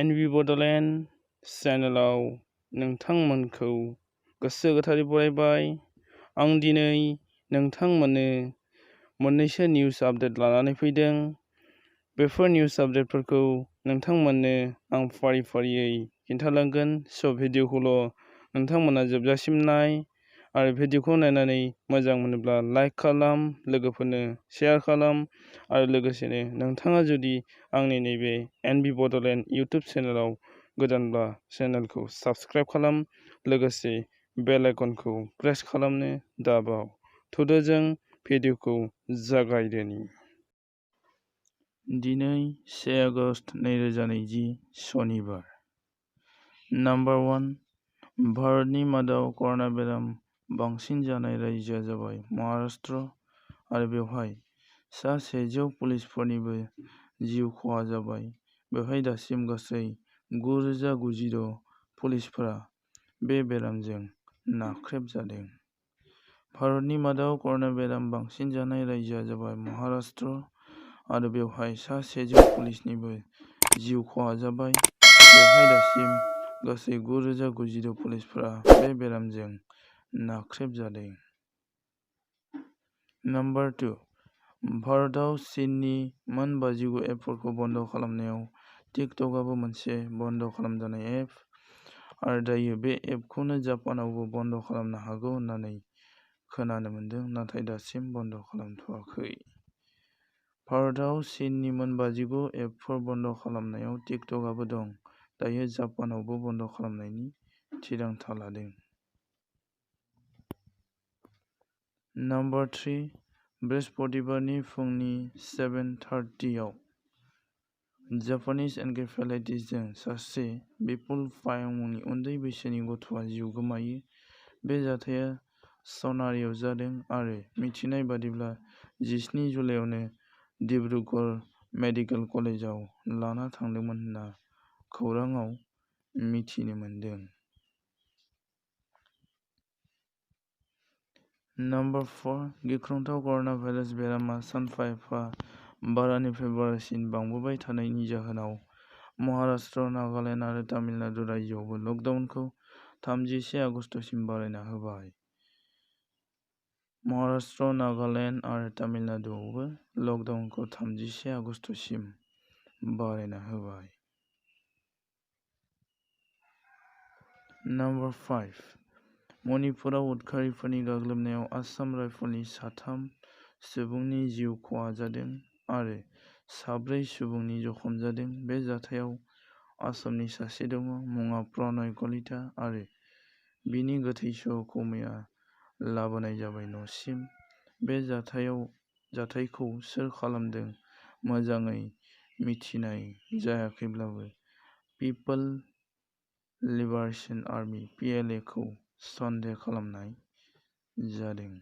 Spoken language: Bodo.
एनबि बड'लेण्ड चेनेलाव नोंथांमोनखौ गोसो गोथारै बरायबाय। आं दिनै नोंथांमोननो मोननैसो निउस आपडेट लानानै फैदों। बेफोर निउस आपडेटफोरखौ नोंथांमोननो आं फारि फारियै खिन्थालांगोन। स' भिडिअखौल' नोंथांमोना जोबजासिम नाय आरो भिडिअखौ नायनानै मोजां मोनोब्ला लाइक खालाम, लोगोफोरनो शेयार खालाम आरो लोगोसेनो नोंथाङा जुदि आंनि नैबे एनबि बड'लेण्ड इउटुब चेनेलाव गोदानब्ला चेनेलखौ साबस्क्राइब खालाम, लोगोसे बेल आइकनखौ प्रेस खालामनो दाबाव। थुदो जों भिडिअखौ जागायदोनि। दिनै 1 आगस्ट 2020 शनिबार। नाम्बार 1 भारतनि मादाव कर'ना बेराम बांसिन जानाय रायजोआ जाबाय महाराष्ट्र आरो बेवहाय सा 100 पुलिसफोरनिबो जिउ खहा जाबाय। बेवहाय दासिम गासै 9,096 पुलिसफोरा बे बेरामजों नाख्रेबजादों। भारतनि मादाव कर'ना बेराम बांसिन जानाय रायजोआ जाबाय महाराष्ट्र आरो बेवहाय सा 100 पुलिसनिबो जिउ खहा जाबाय। बेवहाय दासिम गासै 9,096 पुलिसफोरा बे बेरामजों नाख्रेबजादों। नाम्बार 2 भारतआव चीननि मोन 59 एपफोरखौ बन्द खालामनायाव टिकटकआबो मोनसे बन्द खालामजानाय एप आरो दायो बे एपखौनो जापानावबो बन्द खालामनो हागौ होननानै खोनानो मोन्दों, नाथाय दासिम बन्द खालामथ'वाखै। भारतआव चीननि मोन 59 एपफोर बन्द खालामनायाव टिकटकआबो दं। दायो जापानावबो बन्द खालामनायनि थिरांथा लादों। नाम्बार 3 बृहस्पतिबारनि फुंनि 7:30 आव जापानिज एनकेफेलाइटिसजों सासे बिपुल फायं मुंनि उन्दै बैसोनि गथ'आ जिउ गोमायो। बे जाथाया सनारिआव जादों आरो मिथिनाय बादिब्ला 17 जुलाइआवनो डिब्रुगड़ मेडिकेल कलेजाव लाना थांदोंमोन होनना खौरांआव मिथिनो मोन्दों। नाम्बार 4 गिख्रंथाव कर'ना भाइरास बेरामा सानफा एफा बारानिफ्राय बारासिन बांबोबाय थानायनि जाहोनाव महाराष्ट्र, नागालेण्ड आरो तामिलनाडु रायजोआवबो लकडाउनखौ 31 आगस्तसिम बारायना होबाय। महाराष्ट्र, नागालेण्ड आरो तामिलनाडुआवबो लकडाउनखौ 31 आगस्तसिम बारायना होबाय। नाम्बार 5 मणिपुराव उदखारिफोरनि गाग्लोबनायाव आसाम राइफलनि 3 सुबुंनि जिउ खहा जादों आरो 4 सुबुंनि जखम जादों। बे जाथायाव आसामनि सासे दङ, मुङा प्रनय कलिता आरो बिनि गोथै सह'खौ मैया लाबोनाय जाबाय न'सिम। बे जाथायखौ सोर खालामदों मोजाङै मिथिनाय जायाखैब्लाबो पिपल लिबारेशन आर्मी (PLA) खौ सन्देह खालामनाय जादों।